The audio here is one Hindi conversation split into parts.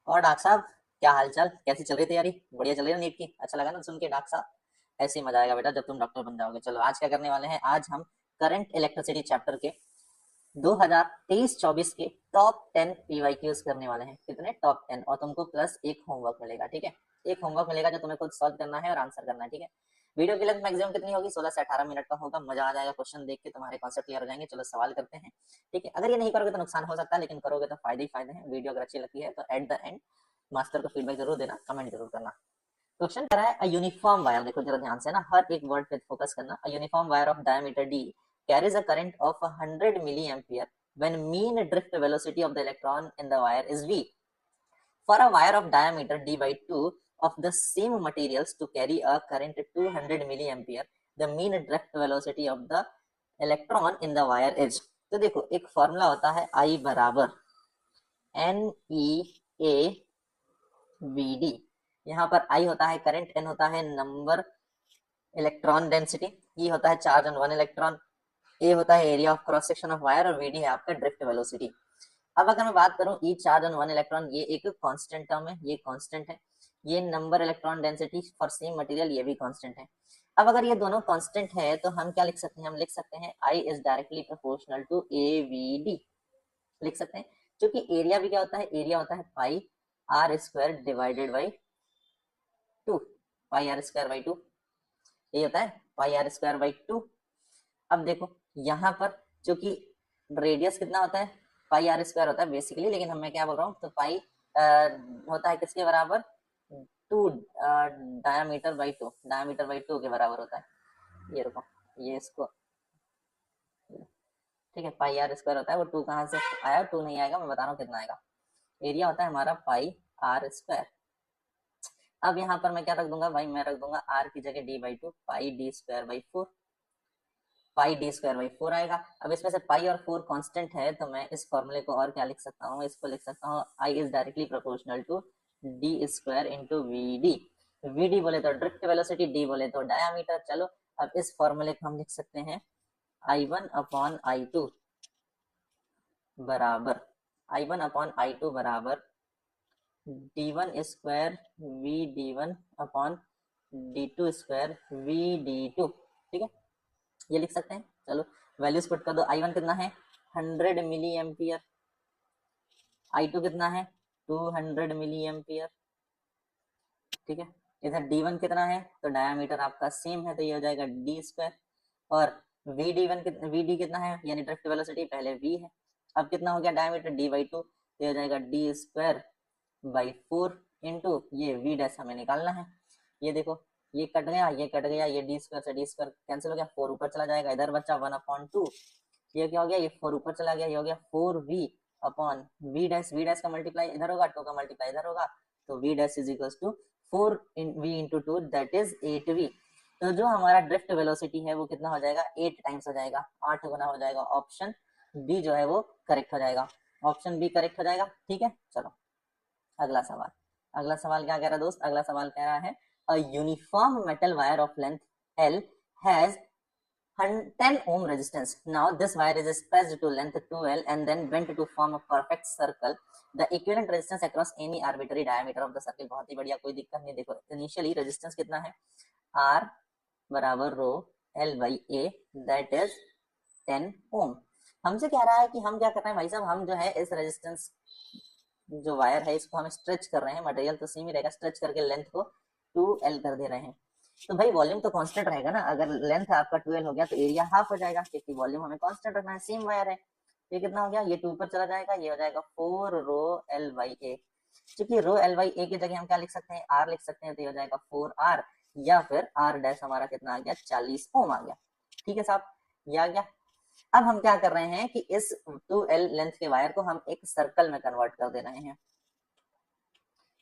और डॉक्टर साहब, क्या हालचाल, कैसी चल रही तैयारी? बढ़िया चल रही है नीट की? अच्छा लगा ना सुन के डॉक्टर साहब? ऐसे ही मजा आएगा बेटा जब तुम डॉक्टर बन जाओगे। चलो आज क्या करने वाले हैं, आज हम करंट इलेक्ट्रिसिटी चैप्टर के 2023-24 के टॉप 10 पीवाईक्यूज करने वाले हैं। कितने? टॉप 10। और तुमको प्लस एक होमवर्क मिलेगा, ठीक है? एक होमवर्क मिलेगा जो तुम्हें खुद सॉल्व करना है और आंसर करना है, ठीक है? वीडियो की लेंथ मैक्सिमम कितनी होगी? 16 से 18 मिनट का होगा। मजा आ जाएगा, क्वेश्चन देख के तुम्हारे कॉन्सेप्ट क्लियर हो जाएंगे। चलो सवाल करते हैं, ठीक है? अगर ये नहीं करोगे तो नुकसान हो सकता है, लेकिन करोगे तो फायदे ही फायदे हैं। वीडियो अगर अच्छी लगती है तो एट द एंड मास्टर को फीडबैक जरूर देना, कमेंट जरूर करना। क्वेश्चन करा है, अ यूनिफॉर्म वायर, देखो जरा ध्यान से ना, हर एक वर्ड पे फोकस करना। A uniform wire of diameter d carries a current of 100 milliampere when mean drift velocity of the electron in the wire is v. For a wire of diameter d by 2 of the same materials to carry a current 200 milliampere, the mean drift velocity of the electron in the wire is। तो देखो एक फॉर्मूला होता है I बराबर NEAVD। यहाँ पर I होता है करंट, N होता है नंबर इलेक्ट्रॉन डेंसिटी, E होता है charge on one electron, A होता है area of cross section of wire और VD है आपका ड्रिफ्ट वेलोसिटी। अब अगर मैं बात करूं E charge on one electron, ये एक कांस्टेंट टर्म है, ये कांस्टेंट है। ये number electron density for same material, ये भी कांस्टेंट है। अब अगर ये दोनों कांस्टेंट है तो हम क्या लिख सकते हैं? हम लिख सकते हैं I is directly proportional to AVD, लिख सकते हैं। क्योंकि एरिया भी क्या होता है? एरिया होता है pi r square divided by 2, pi r square by 2, ये होता है पाई आर स्क्वायर बाई 2। अब देखो यहाँ पर जो कि रेडियस कितना होता है? पाई आर स्क्वायर होता है बेसिकली, लेकिन हम मैं क्या बोल रहा हूँ, तो पाई होता है किसके बराबर? 2 डायमीटर बाई 2, डायमीटर बाई 2 के बराबर होता है। ये रुको, ये इसको, ठीक है, पाई आर स्क्वायर होता है। वो 2 कहाँ से आया? 2 नहीं आएगा, मैं बता रहा हूँ कितना आएगा। एरिया होता है हमारा पाई आर स्क्वायर। अब यहाँ पर मैं क्या रख दूंगा भाई? मैं रख दूंगा आर की जगह D by 2, pi D square by 4, pi D square by 4 आएगा। अब इसमें से पाई और 4 कांस्टेंट है, तो मैं इस फॉर्मूले को और क्या लिख सकता हूँ? इसको लिख सकता हूँ I is directly proportional to D square into V D. V D बोले तो ड्रिफ्ट वेलोसिटी, डी बोले तो डायामीटर। चलो अब इस फॉर्मूले को हम लिख सकते हैं I one upon I two बराबर, I one upon I two बराबर D one square V D one upon D two square V D two, ठीक है? ये लिख सकते हैं। चलो वैल्यूज पुट कर दो। आई वन कितना है? 100 मिली एम्पियर। आई टू कितना है? 200 मिली एम्पियर, ठीक है? इधर डी वन कितना है? तो डायामीटर आपका सेम है, तो ये हो जाएगा डी स्क्वायर। और V D one V D कितना है? यानी ड्रिफ्ट वेलोसिटी पहले वी है, अब कितना हो गया? डायमीटर डी बाई 2, तो हो जाएगा डी स्क्वायर बाई 4 इंटू ये वी डैश हमें निकालना है। ये देखो ये कट गया, ये कट गया, ये डी स्क्वायर से डी स्क्वायर कैंसिल हो गया, 4 ऊपर चला जाएगा, इधर बचा 1/2। ये क्या हो गया? ये 4 ऊपर चला गया, ये हो गया 4v upon V dash. V dash का मल्टीप्लाई इधर होगा, 2 का मल्टीप्लाई इधर होगा, तो V dash is equal to 4 v into 2, that is 8v। तो जो हमारा ड्रिफ्ट वेलोसिटी है वो कितना हो जाएगा? 8 टाइम्स हो जाएगा, 8 गुना हो जाएगा। ऑप्शन बी जो है वो करेक्ट हो जाएगा, ऑप्शन बी करेक्ट हो जाएगा, ठीक है? चलो अगला सवाल। अगला सवाल क्या कह रहा है दोस्त? अगला सवाल कह रहा है a uniform metal wire of length L has 10 ohm resistance. Now this wire is stretched to length 2L and then bent to form a perfect circle. The equivalent resistance across any arbitrary diameter of the circle। बहुत ही बढ़िया, कोई दिक्कत नहीं। देखो इनिशियली रेजिस्टेंस कितना है? R बराबर रो L by A, that is 10 ओम। हमसे कह रहा है कि हम क्या कर रहे हैं भाई साहब? हम जो है इस रेजिस्टेंस जो वायर है इसको हम स्ट्रेच कर रहे हैं, मटेरियल तो सेम ही रहेगा, स्ट्रेच करके लेंथ को 2L कर दे रहे हैं। तो भाई वॉल्यूम तो कांस्टेंट रहेगा ना। अगर लेंथ आपका 12 हो गया तो एरिया हाफ हो जाएगा, क्योंकि वॉल्यूम हमें कांस्टेंट रखना है, सेम वायर है। ये कितना हो गया? ये 2 ऊपर चला जाएगा, ये हो जाएगा 4 रो L बाई A। क्योंकि रो L बाई A की जगह हम क्या लिख सकते हैं? R लिख सकते हैं, तो ये हो जाएगा 4R, या फिर R डैश हमारा कितना आ गया? 40 ओम आ गया, ठीक है साहब? ये आ गया। अब हम क्या कर रहे हैं कि इस 2L लेंथ के वायर को हम एक सर्कल में कन्वर्ट कर दे रहे हैं।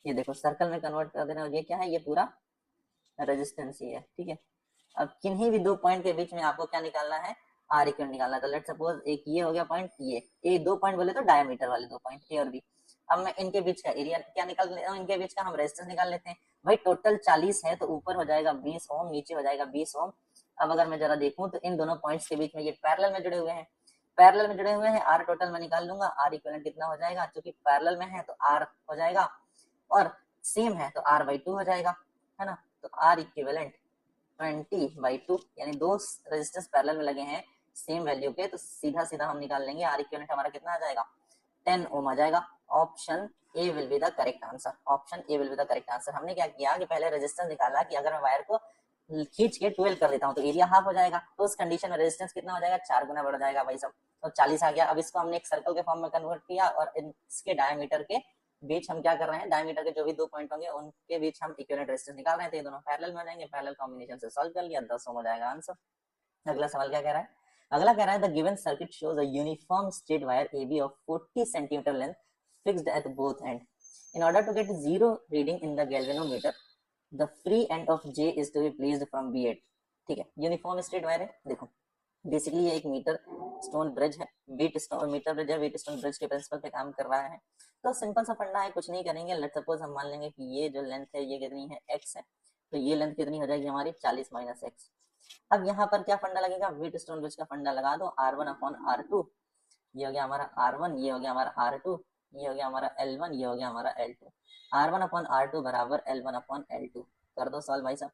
ये देखो सर्कल में कन्वर्ट कर दे रहे हैं, और ये क्या है? ये पूरा रेजिस्टेंस ही है, ठीक है? अब किन्हीं भी दो पॉइंट के बीच में आपको क्या निकालना है? आर इक्वल निकालना है। तो लेट सपोज एक ये हो गया पॉइंट, ये दो पॉइंट बोले तो डायमीटर वाले दो पॉइंट ए और बी। अब मैं इनके बीच का एरिया क्या निकाल लेता हूँ? इनके बीच का हम रेजिस्टेंस निकाल लेते हैं। भाई टोटल 40 है, तो ऊपर हो जाएगा 20 ओम, नीचे हो जाएगा 20 ओम। अब अगर मैं जरा देखूं तो इन दोनों पॉइंट्स के बीच में ये पैरेलल में जुड़े हुए हैं, पैरेलल में जुड़े हुए हैं। आर टोटल मैं निकाल लूंगा, आर इक्वल कितना हो जाएगा? क्योंकि पैरेलल में है तो आर हो जाएगा और सेम है तो R by 2 हो जाएगा, है ना। तो R इक्विवेलेंट 20/2, यानी दो रेजिस्टेंस पैरेलल में लगे हैं सेम वैल्यू के, तो सीधा सीधा हम निकाल लेंगे R इक्विवेलेंट हमारा कितना आ जाएगा, 10 ओम आ जाएगा। Option A will be the correct answer, option A will be the correct answer. हमने क्या किया कि पहले रेजिस्टेंस निकाला कि अगर मैं वायर को खींच के 12 कर देता हूँ तो एरिया हाफ हो जाएगा, तो उस कंडीशन में रेजिस्टेंस कितना हो जाएगा, 4 गुना बढ़ जाएगा भाई साहब, तो 40 आ गया। अब इसको हमने एक सर्कल के फॉर्म में कन्वर्ट किया और इसके डायमीटर के बीच हम क्या कर रहे हैं, डायमीटर के जो भी 2 पॉइंट होंगे उनके बीच हम इक्विवेलेंट रेजिस्टेंस निकाल रहे हैं, तो ये दोनों पैरेलल में हो जाएंगे, पैरेलल कॉम्बिनेशन से सॉल्व कर लिया, 10 ओम हो जाएगा आंसर। अगला सवाल क्या कह रहा है, अगला कह रहा है the given circuit shows a uniform straight wire AB of 40 centimetre length fixed at both and. In order to get zero reading in the galvanometer, the free end of J is to be placed from B8। ठीक है, यूनिफॉर्म स्ट्रेट वायर है। देखो बेसिकली ये एक मीटर स्टोन ब्रिज है, बीट स्टोन मीटर ब्रिज है, बीट स्टोन ब्रिज के प्रिंसिपल पे काम कर रहा है। तो सिंपल सा फंडा है, कुछ नहीं करेंगे। लेट सपोज हम मान लेंगे कि ये जो लेंथ है ये कितनी है, x है, तो ये लेंथ कितनी हो जाएगी हमारी 40 - x। अब यहाँ पर क्या फंडा लगेगा, बीट स्टोन ब्रिज का फंडा लगा दो, R1/R2, ये हो गया हमारा R1, ये हो गया हमारा R2, ये हो गया हमारा L1, ये हो गया हमारा L2। R1/R2 बराबर L1/L2 कर दो सॉल्व भाई साहब।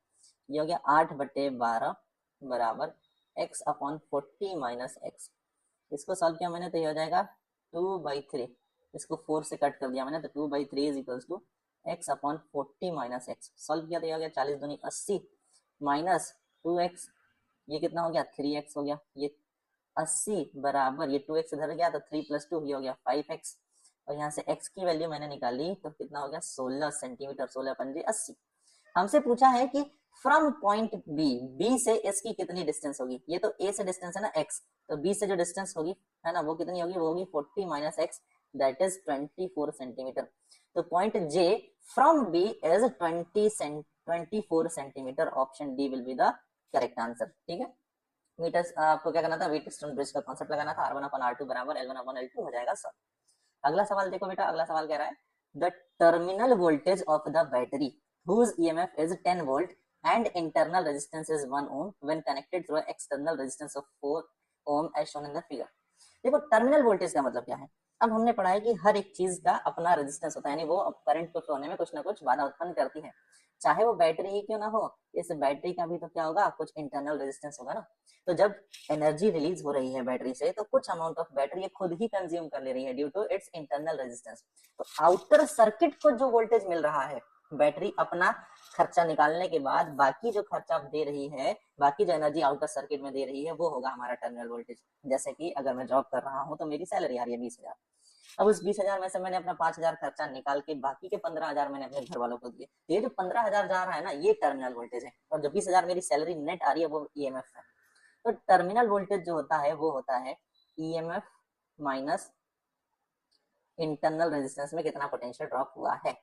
ये हो गया 8/12 बराबर x/40 - x। इसको सॉल्व किया मैंने तो ये हो जाएगा 2/3, इसको 4 से कट कर दिया मैंने तो 2/3 is equals to x/40 - x। Solve किया तो ये हो गया 40 दूनी 80 माइनस 2x, ये कितना हो गया 3x हो गया, ये 80 बराबर ये 2x इधर गया तो 3 + 2 ये हो गया 5x, और यहाँ से x की वैल्यू मैंने निकाली तो कितना हो गया 16 सेंटीमीटर, 16 पंजे 80। हमसे पूछा है कि फ्रॉम पॉइंट बी से s की कितनी डिस्टेंस होगी, ये तो a से डिस्टेंस है ना x, तो b से जो डिस्टेंस होगी है ना वो कितनी होगी, वो होगी 40 - x, दैट इज 24 सेंटीमीटर। तो point j from b is 24 centimetre, option D will be the correct answer. ठीक है, मीटर आपको क्या करना था, वेट स्टोन ब्रिज का कॉन्सेप्ट लगाना था, R1/R2 बराबर L1/L2 हो जाएगा सर। अगला सवाल देखो बेटा, अगला सवाल कह रहा है the terminal voltage of the battery whose EMF is 10 volt and internal resistance is 1 ohm when connected through an external resistance of 4 ohm as shown in the figure। देखो टर्मिनल वोल्टेज का मतलब क्या है, अब हमने पढ़ा है कि हर एक चीज का अपना रेजिस्टेंस होता है, यानी वो करंट को फ्लो होने में कुछ ना कुछ बाधा उत्पन्न करती है, चाहे वो बैटरी ही क्यों ना हो, इस बैटरी का भी तो क्या होगा, कुछ इंटरनल रेजिस्टेंस होगा ना। तो जब एनर्जी रिलीज हो रही है बैटरी से तो कुछ अमाउंट ऑफ बैटरी खुद ही कंज्यूम कर ले रही है due to its internal resistance. तो आउटर सर्किट को जो वोल्टेज मिल रहा है, बैटरी अपना खर्चा निकालने के बाद बाकी जो खर्चा दे रही है, बाकी जो एनर्जी आउटर सर्किट में दे रही है, वो होगा हमारा टर्मिनल वोल्टेज। जैसे कि अगर मैं जॉब कर रहा हूँ तो मेरी सैलरी आ रही है 20,000, अब उस 20,000 में से मैंने अपना 5,000 खर्चा निकाल के बाकी के 15,000 मैंने अपने घर वालों को दिए, ये जो 15,000 जा रहा है ना, ये टर्मिनल वोल्टेज है, और जो 20,000 मेरी सैलरी नेट आ रही है वो EMF है। तो टर्मिनल वोल्टेज जो होता है वो होता है EMF माइनस इंटरनल रेजिस्टेंस में कितना पोटेंशियल ड्रॉप हुआ है।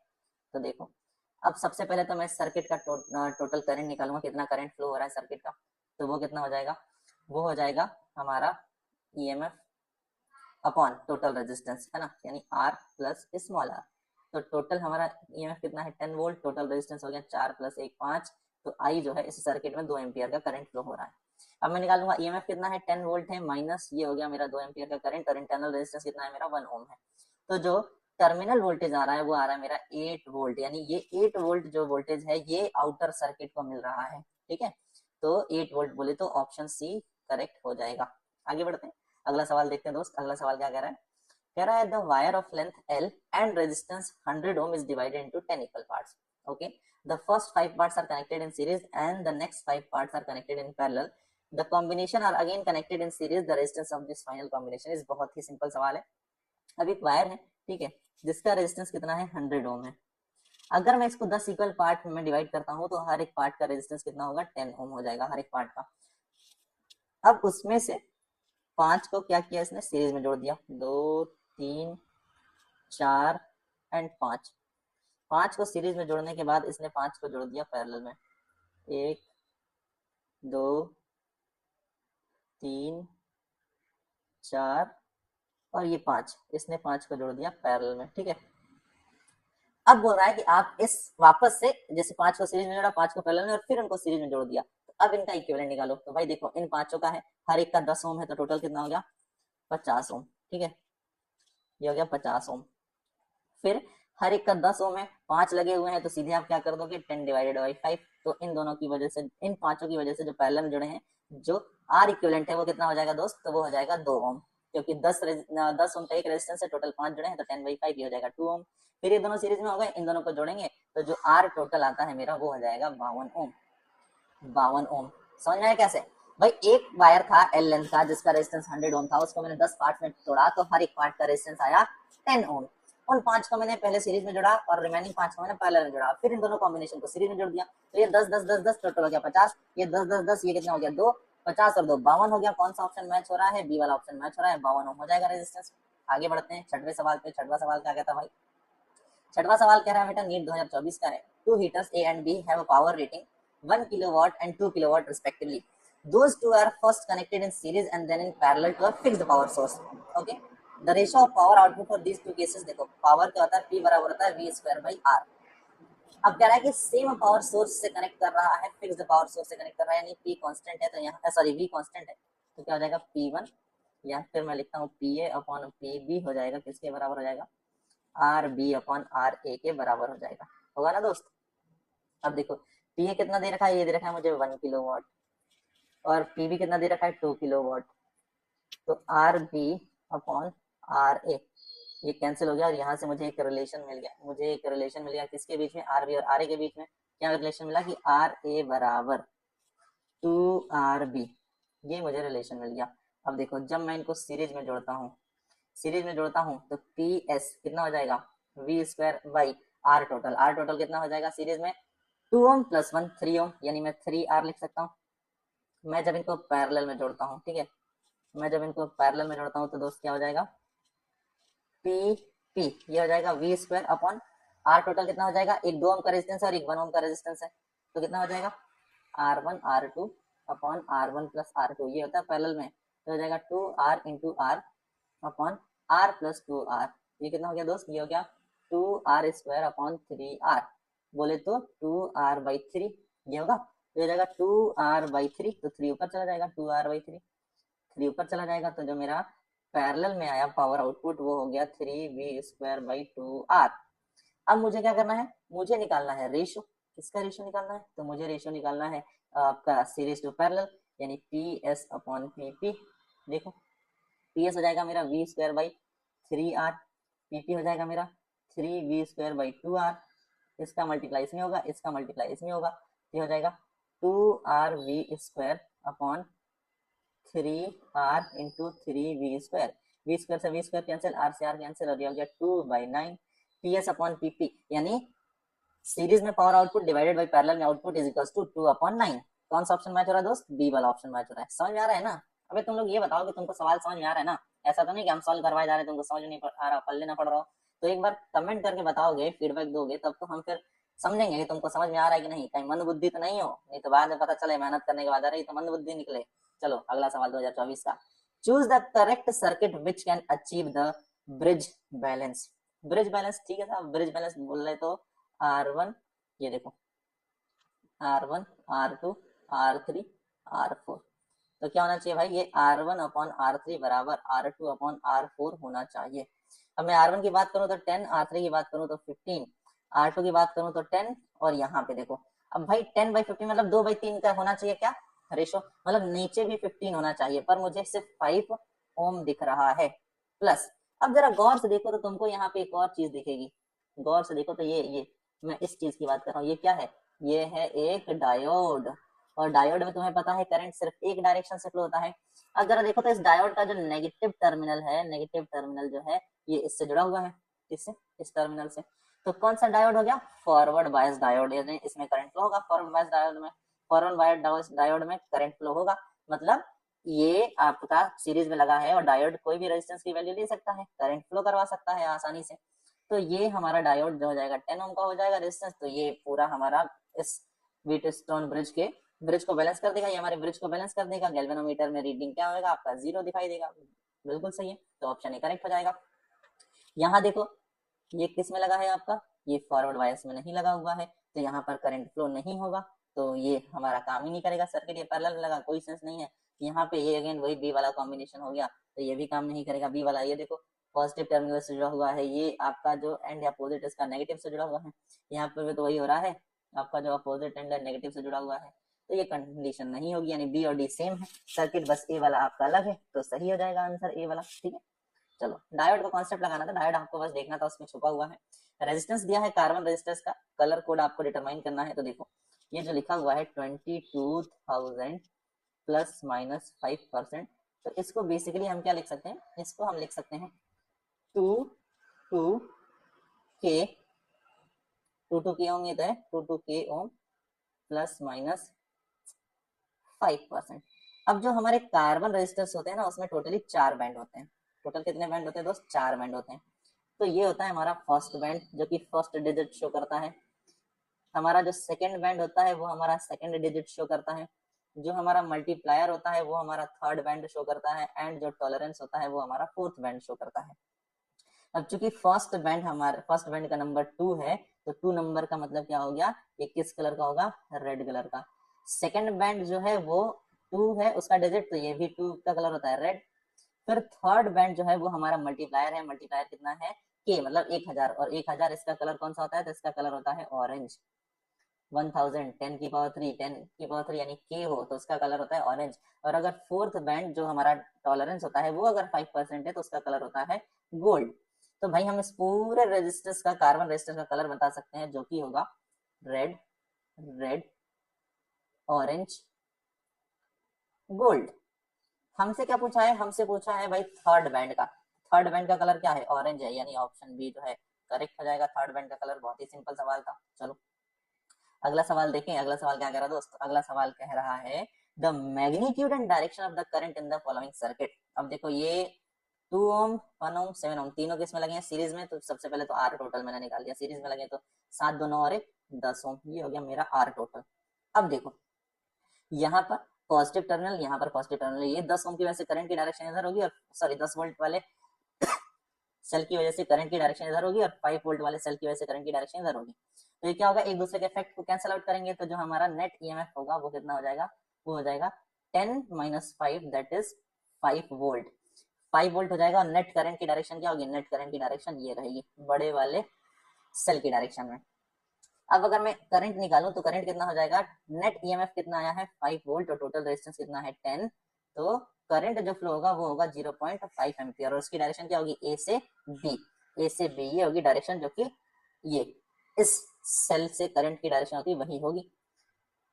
तो देखो अब सबसे पहले तो मैं सर्किट का टोटल करंट निकालूंगा, कितना करंट फ्लो हो रहा है सर्किट का, तो वो कितना हो जाएगा, वो हो जाएगा हमारा EMF अपॉन टोटल रेजिस्टेंस, है ना, यानी R प्लस स्मॉल r। तो टोटल हमारा EMF कितना है 10 वोल्ट, टोटल रेजिस्टेंस हो गया 4 + 1 5, तो I जो है इस सर्किट में 2 एम्पियर का करंट फ्लो हो रहा है। अब मैं निकालूंगा EMF कितना है 10 वोल्ट है, माइनस ये हो गया मेरा 2 एम्पियर का करंट, और इंटरनल रेजिस्टेंस कितना है मेरा 1 ओम है। तो जो टर्मिनल वोल्टेज आ रहा है वो आ रहा है मेरा 8 वोल्ट, यानी ये 8 वोल्ट जो वोल्टेज है ये आउटर सर्किट को मिल रहा है। ठीक है, तो 8 वोल्ट बोले तो ऑप्शन सी करेक्ट हो जाएगा। आगे बढ़ते हैं, अगला सवाल देखते हैं दोस्त। अगला सवाल क्या कह रहा है, कह रहा है the wire of length L and resistance 100 ohm is divided into 10 equal parts। Okay, the first 5 parts are connected in series and the next 5 parts are connected in parallel। The combination are again connected in series। The resistance of this final combination is। बहुत ही सिंपल सवाल है। अब एक वायर है, ठीक है, जिसका रेजिस्टेंस कितना है 100 ओम है। अगर मैं इसको 10 इक्वल पार्ट में डिवाइड करता हूँ तो हर एक पार्ट का रेजिस्टेंस कितना होगा 10 ओम हो जाएगा हर एक पार्ट का। अब उसमें से 5 को क्या किया इसने सीरीज में जोड़ दिया, 2 3 4 एंड 5। 5 को सीरीज में जोड़ने के बाद इसने 5 को जोड़ दिया पैरेलल में, 1 2 3 4 और ये 5, इसने 5 को जोड़ दिया पैरेलल में। ठीक है, अब बोल रहा है कि आप इस वापस से जैसे 5 को सीरीज में जोड़ा, 5 को पैरेलल में और फिर उनको सीरीज में जोड़ दिया, तो अब इनका इक्विवेलेंट निकालो। तो भाई देखो इन पांचों का है, हर एक का 10 ओम है, तो टोटल कितना हो गया 50 ओम। ठीक है, ये हो गया 50 ओम। फिर हर एक का 10 ओम है 5 लगे हुए हैं तो सीधे आप क्या कर दोगे 10 डिवाइडेड बाई 5। तो इन दोनों की वजह से, इन पांचों की वजह से जो पैरेलल में जुड़े हैं, जो आर इक्विवेलेंट है वो कितना हो जाएगा दोस्त, तो वो हो जाएगा 2 ओम, क्योंकि 10 ओम का एक रेजिस्टेंस है, टोटल 5 जुड़े हैं तो 10/5 ये हो जाएगा 2 ओम। फिर ये दोनों सीरीज में हो गए, इन दोनों को जोड़ेंगे तो जो आर टोटल आता है मेरा वो हो जाएगा 52 ओम। 52 ओम समझ में आया कैसे? भाई एक वायर था एल लेंथ का जिसका रेजिस्टेंस 100 ओम था, उसको मैंने 10 पार्ट में तोड़ा तो हर एक पार्ट का रेजिस्टेंस आया 10 ओम। उन 5 को मैंने पहले सीरीज में जोड़ा और रिमेनिंग 5 को मैंने पैरेलल में जोड़ा, फिर इन दोनों कॉम्बिनेशन को सीरीज में जोड़ दिया तो ये 10 10 10 10 टोटल हो गया 50। ये 10 10 10 ये कितना हो गया 2, 50 और 2 52 हो गया। कौन सा ऑप्शन मैच हो रहा है? बी वाला ऑप्शन मैच हो रहा है, 52 ओम हो जाएगा रेजिस्टेंस। आगे बढ़ते हैं छठवें सवाल पे। छठवां सवाल क्या कहता है भाई? छठवां सवाल कह रहा है बेटा नीट 2024 का है, two heaters A and B have a power rating 1 kilowatt and 2 kilowatt respectively. Those two are first connected in series and then in parallel to a fixed power source. Okay. The ratio of power output for these two cases, देखो पावर क्या होता है, P बराबर होता है V स्क्वायर बाई R। अब कह रहा है कि सेम पावर सोर्स से कनेक्ट कर रहा है, फिक्स्ड पावर सोर्स से कनेक्ट कर रहा है, यानी P कांस्टेंट है तो यहाँ सॉरी V कांस्टेंट है तो क्या हो जाएगा P1, या फिर मैं लिखता हूँ PA अपॉन PB हो जाएगा किसके बराबर हो जाएगा, RB अपॉन RA के बराबर हो जाएगा। होगा ना दोस्त? अब देखो पी ए कितना दे रखा है, ये दे रखा है मुझे 1 किलोवाट और पी बी कितना दे रखा है 2 किलोवाट। तो R B upon R A ये कैंसिल हो गया और यहाँ से मुझे एक रिलेशन मिल गया, मुझे एक रिलेशन मिल गया किसके बीच में, आर बी और आर ए के बीच में। क्या रिलेशन मिला कि आर ए बराबर 2RB, ये मुझे रिलेशन मिल गया। अब देखो जब मैं इनको सीरीज में जोड़ता हूँ, सीरीज में जोड़ता हूँ तो पी एस कितना हो जाएगा V square by R total. R total कितना हो जाएगा सीरीज में 2 ओम प्लस 1 3 ओम, यानी मैं 3R लिख सकता हूँ। मैं जब इनको पैरेलल में जोड़ता हूँ, ठीक है, मैं जब इनको पैरेलल में जोड़ता हूँ तो दोस्त क्या हो जाएगा पी पी ये हो जाएगा V square upon R total कितना हो जाएगा, एक 2 ओम का रेजिस्टेंस है और एक 1 ओम का रेजिस्टेंस है तो कितना हो जाएगा R1 R2 upon R1 plus R2, ये होता है पैरेलल में तो हो जाएगा 2R into R upon R plus 2R। ये कितना हो गया दोस्त, ये हो गया 2R स्क्वायर अपॉन 3R, बोले तो 2R बाई 3 ये होगा। तो हो जाएगा 2R बाई 3, तो 3 ऊपर चला जाएगा, 2R बाई 3 3 ऊपर चला जाएगा तो जो मेरा पैरेलल में आया पावर आउटपुट वो हो गया 3V स्क्वायर बाई 2R। अब मुझे क्या करना है, मुझे निकालना है रेशो। किसका रेशो निकालना है, तो मुझे रेशो निकालना है आपका सीरीज टू पैरेलल, यानी P S upon P P. देखो पी एस हो जाएगा मेरा V square by 3R, P P हो जाएगा मेरा 3V स्क्वायर बाई 2R। इसका मल्टीप्लाई इसमें होगा, इसका मल्टीप्लाई इसमें होगा, ये हो जाएगा 2RV square upon 3R into 3V square. V square से वी स्क्वायर कैंसिल, आर से आर कैंसिल और ये हो गया 2/9 P S upon P P, यानी सीरीज में power output divided by parallel में आउटपुट इज इक्वल्स टू 2/9। कौन सा ऑप्शन मैच हो रहा है दोस्त, बी वाला ऑप्शन मैच हो रहा है। समझ में आ रहा है ना? अबे तुम लोग ये बताओ कि तुमको सवाल समझ में आ रहा है ना, ऐसा तो नहीं कि हम सॉल्व करवाए जा रहे हैं तुमको समझ नहीं आ रहा, पढ़ लेना पड़ रहा हो। तो एक बार कमेंट करके बताओगे, फीडबैक दोगे तब तो हम फिर समझेंगे कि तुमको समझ में आ रहा है कि नहीं, कहीं मंद बुद्धि तो नहीं हो, नहीं तो बाद में पता चले मेहनत करने के बाद अरे तो मंद बुद्धि निकले। चलो अगला सवाल 2024 का, choose the correct circuit which can achieve the bridge balance. Bridge balance ठीक है साहब, ब्रिज बैलेंस बोल रहे तो R1, ये देखो R1 R2 R3 R4, तो क्या होना चाहिए भाई, ये R1 अपॉन R3 बराबर R2 अपॉन R4 होना चाहिए। अब मैं R1 की बात करूं तो 10, R3 की बात करूं तो 15, R2 की बात करूं तो 10, और यहाँ पे देखो अब भाई 10/15 मतलब 2/3 का होना चाहिए क्या रेशो, मतलब नीचे भी 15 होना चाहिए, पर मुझे सिर्फ 5 ओम दिख रहा है प्लस। अब जरा गौर से देखो तो तुमको यहाँ पे एक और चीज दिखेगी, गौर से देखो तो ये मैं इस चीज की बात कर रहा हूँ, ये क्या है, ये है एक डायोड, और डायोड में तुम्हें पता है करंट सिर्फ एक डायरेक्शन से फ्लो होता है। अब जरा देखो तो इस डायोड का जो नेगेटिव टर्मिनल है, नेगेटिव टर्मिनल जो है ये इससे जुड़ा हुआ है, इससे, इस टर्मिनल से, तो कौन सा डायोड हो गया, फॉरवर्ड बायस डायोड, यानी इसमें करंट फ्लो होगा, फॉरवर्ड बायस डायोड में, फॉरवर्ड बायस डायोड में करंट फ्लो होगा। मतलब ये आपका सीरीज में लगा है और डायोड कोई भी रेजिस्टेंस की वैल्यू ले सकता है, करंट फ्लो करवा सकता है आसानी से। तो ये हमारा डायोड जो हो जाएगा 10 ओम का हो जाएगा रेजिस्टेंस, तो ये पूरा हमारा इस व्हीटस्टोन ब्रिज को बैलेंस कर देगा, ये हमारे ब्रिज को बैलेंस कर देगा। गैल्वेनोमीटर में रीडिंग क्या होगा आपका 0 दिखाई देगा, बिल्कुल सही है, तो ऑप्शन ए करेक्ट हो जाएगा। यहाँ देखो ये किस में लगा है आपका, ये फॉरवर्ड वायर्स में नहीं लगा हुआ है, तो यहाँ पर करंट फ्लो नहीं होगा, तो ये हमारा काम ही नहीं करेगा सर्किट, ये पैरेलल में लगा कोई सेंस नहीं है। यहाँ पे ये अगेन वही बी वाला कॉम्बिनेशन हो गया, तो ये भी काम नहीं करेगा बी वाला। ये देखो पॉजिटिव टर्मिनल से जुड़ा हुआ है, ये आपका जो एंड अपोजिट इसका नेगेटिव से जुड़ा हुआ है, यहाँ पे भी तो वही हो रहा है, आपका जो अपोजिट एंड नेगेटिव से जुड़ा हुआ है, तो ये कंडीशन नहीं होगी, यानी बी और डी सेम है, सर्किट बस ए वाला आपका अलग है, तो सही हो जाएगा आंसर ए वाला। ठीक है, चलो डायोड का कॉन्सेप्ट लगाना था, डायोड आपको बस देखना था, उसमें छुपा हुआ है। रेजिस्टेंस दिया है कार्बन रेजिस्टेंस का, कलर कोड आपको डिटरमाइन करना है, तो देखो ये जो लिखा हुआ है 22,000 प्लस माइनस 5%, तो इसको बेसिकली हम क्या लिख सकते हैं, इसको हम लिख सकते हैं 22K, 22K ओम, ये तो है 22K ओम प्लस माइनस 5%। अब जो हमारे कार्बन रेजिस्टेंस होते हैं ना, उसमें टोटली 4 बैंड होते हैं। टोटल कितने बैंड होते हैं दोस्त? 4 बैंड होते हैं। तो ये होता है हमारा फर्स्ट बैंड, जो कि फर्स्ट डिजिट शो करता है। हमारा जो सेकंड बैंड होता है वो हमारा सेकंड डिजिट शो करता है। जो हमारा मल्टीप्लायर होता है वो हमारा थर्ड बैंड शो करता है, एंड जो टॉलरेंस होता है वो हमारा फोर्थ बैंड शो करता है। अब चूंकि फर्स्ट बैंड का नंबर 2 है, तो 2 नंबर का मतलब क्या हो गया, ये किस कलर का होगा? रेड कलर का। सेकंड बैंड जो है वो 2 है उसका डिजिट, तो ये भी 2 का कलर होता है रेड। फिर थर्ड बैंड जो है वो हमारा मल्टीप्लायर है, मल्टीप्लायर कितना है? के, मतलब 1000, और 1000 इसका कलर कौन सा होता है? तो इसका कलर होता है ऑरेंज। 1000 10 की पावर 3, 10 की पावर 3 यानी के हो, तो उसका कलर होता है ऑरेंज। और अगर फोर्थ बैंड जो हमारा टॉलरेंस होता है वो अगर 5% है, तो उसका कलर होता है गोल्ड। तो भाई हम इस पूरे रेजिस्टेंस का, कार्बन रेजिस्टेंस का कलर बता सकते हैं, जो कि होगा रेड, रेड, ऑरेंज, गोल्ड। हमसे क्या पूछा है? हमसे पूछा है भाई थर्ड बैंड का। थर्ड बैंड का कलर क्या है? ऑरेंज है, यानी ऑप्शन बी जो है करेक्ट हो जाएगा। थर्ड बैंड का कलर, बहुत ही सिंपल सवाल था। चलो अगला सवाल देखें। अगला सवाल क्या कह रहा है दोस्त? अगला सवाल कह रहा है the magnitude and direction of the current in the following circuit. अब देखो ये 2 ओम, 1 ओम, 7 ओम तीनों किस में लगे हैं? सीरीज में। तो सबसे पहले तो आर टोटल मैंने निकाल दिया, सीरीज में लगे तो 7 2 9 और 1 10 ओम, ये हो गया मेरा आर टोटल। अब देखो यहाँ पर पॉजिटिव टर्मिनल, यहाँ पर पॉजिटिव टर्मिनल, ये 10 ओम की वजह से करंट की डायरेक्शन इधर होगी, और सॉरी 10 वोल्ट वाले सेल की वजह से करंट की डायरेक्शन इधर होगी, और 5 वोल्ट वाले सेल की वजह से करंट की डायरेक्शन इधर होगी। तो ये क्या होगा, एक दूसरे के इफेक्ट को कैंसिल आउट करेंगे, तो जो हमारा नेट ईएमएफ होगा वो कितना हो जाएगा? वो हो जाएगा 10 minus 5, that is 5 volt. 5 volt हो जाएगा। और नेट करंट की डायरेक्शन क्या होगी? नेट करंट की डायरेक्शन ये रहेगी, बड़े वाले सेल की डायरेक्शन में। अब अगर मैं करंट निकालूं तो करंट कितना हो जाएगा? नेट ईएमएफ कितना आया है? 5 वोल्ट, और टोटल रेजिस्टेंस कितना है? 10। तो करंट जो फ्लो होगा वो होगा 0.5 एम्पियर, और उसकी डायरेक्शन क्या होगी? ए से बी, ए से बी ये होगी डायरेक्शन, जो कि ये इस सेल से करंट की डायरेक्शन होती है वही होगी।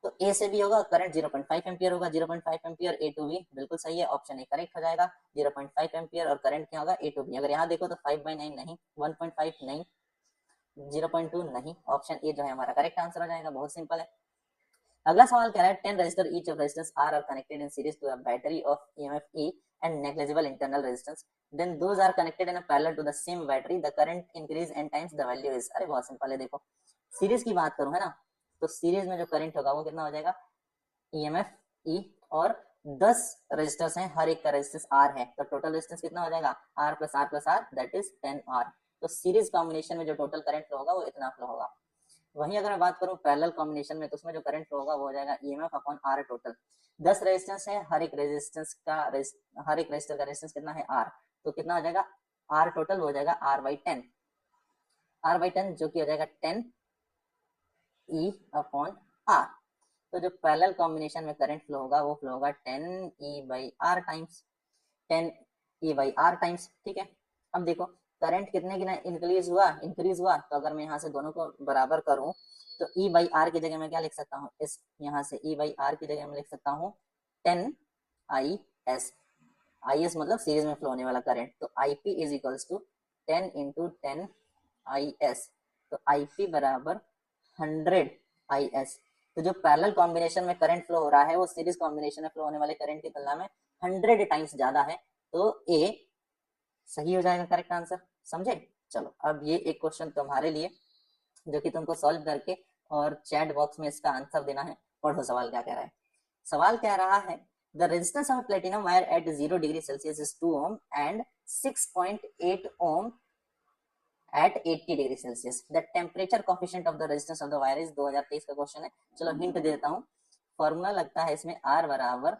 तो ए से बी होगा, करंट 0.5 एम्पियर होगा, 0.5 एम्पियर ए टू बी, बिल्कुल सही है, ऑप्शन ए करेक्ट हो जाएगा। 0.5 एम्पियर और करंट क्या होगा? ए टू बी। अगर यहाँ देखो तो 5/9 नहीं, 1.5 नहीं, 0.2 नहीं, ऑप्शन ए जो है हमारा करेक्ट आंसर हो जाएगा। बहुत सिंपल है। अगला सवाल कह रहा है 10 resistor each of resistance R are connected in series to a battery of EMF E and negligible internal resistance, then those are connected in a parallel to the same battery, the current increase and times the value is। अरे बहुत सिंपल है, देखो सीरीज की बात करूं है ना, तो सीरीज में जो करंट होगा वो कितना हो जाएगा? EMF E, और 10 रेजिस्टर्स हैं, हर एक का रेजिस्टेंस R है, तो टोटल रेजिस्टेंस कितना हो जाएगा? R plus R plus R, that is 10R। तो सीरीज कॉम्बिनेशन में जो टोटल करंट फ्लो होगा वो इतना फ्लो होगा। वहीं अगर मैं बात करूं पैरेलल कॉम्बिनेशन में, तो उसमें जो करंट फ्लो होगा वो हो जाएगा EMF upon R total. 10 resistance है, हर एक रेजिस्टेंस का हर एक रेजिस्टर का रेजिस्टेंस कितना है? आर। तो कितना हो जाएगा? आर टोटल हो जाएगा R/10, R/10 जो कि हो जाएगा 10 ई अपॉन आर। तो जो पैरेलल कॉम्बिनेशन में करंट फ्लो होगा वो फ्लो होगा 10E/R टाइम्स 10E/R टाइम्स। ठीक है, अब देखो करंट कितने की इंक्रीज हुआ, तो अगर मैं यहाँ से दोनों को बराबर करूं तो E/R की जगह मैं क्या लिख सकता हूँ? इस यहाँ से E/R की जगह मैं लिख सकता हूँ 10IS। IS मतलब सीरीज में फ्लो होने वाला करंट, तो IP is equals to 10 into 10IS, तो IP बराबर 100IS। तो जो पैरेलल कॉम्बिनेशन में करंट फ्लो हो रहा है वो सीरीज कॉम्बिनेशन में फ्लो होने वाले करंट की तुलना में 100 टाइम्स ज्यादा है, तो ए सही हो जाएगा करेक्ट आंसर। समझे? चलो अब ये एक क्वेश्चन तुम्हारे लिए, जो कि तुमको सॉल्व करके और चैट बॉक्स में इसका आंसर देना है। पढ़ो सवाल क्या कह रहा है। सवाल कह रहा है the resistance of platinum wire at 0 degree Celsius is 2 ohm and 6.8 ohm at 80 degree Celsius. The temperature coefficient of the resistance of the wire is 2023 का क्वेश्चन है। चलो हिंट देता हूँ, फॉर्मूला लगता है इसमें R बराबर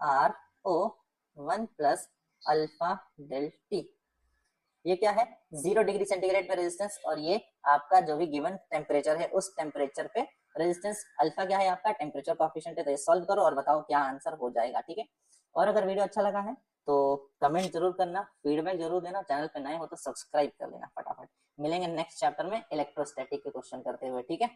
RO 1 plus alpha del T. ये क्या है 0 डिग्री सेंटीग्रेड पे रेजिस्टेंस, और ये आपका जो भी गिवन टेम्परेचर है उस टेम्परेचर पे रेजिस्टेंस। अल्फा क्या है आपका टेम्परेचर कोएफिशिएंट है। तो ये सॉल्व करो और बताओ क्या आंसर हो जाएगा, ठीक है। और अगर वीडियो अच्छा लगा है तो कमेंट जरूर करना, फीडबैक जरूर देना, चैनल पे नए हो तो सब्सक्राइब कर लेना फटाफट। मिलेंगे नेक्स्ट चैप्टर में इलेक्ट्रोस्टैटिक के क्वेश्चन करते हुए, ठीक है।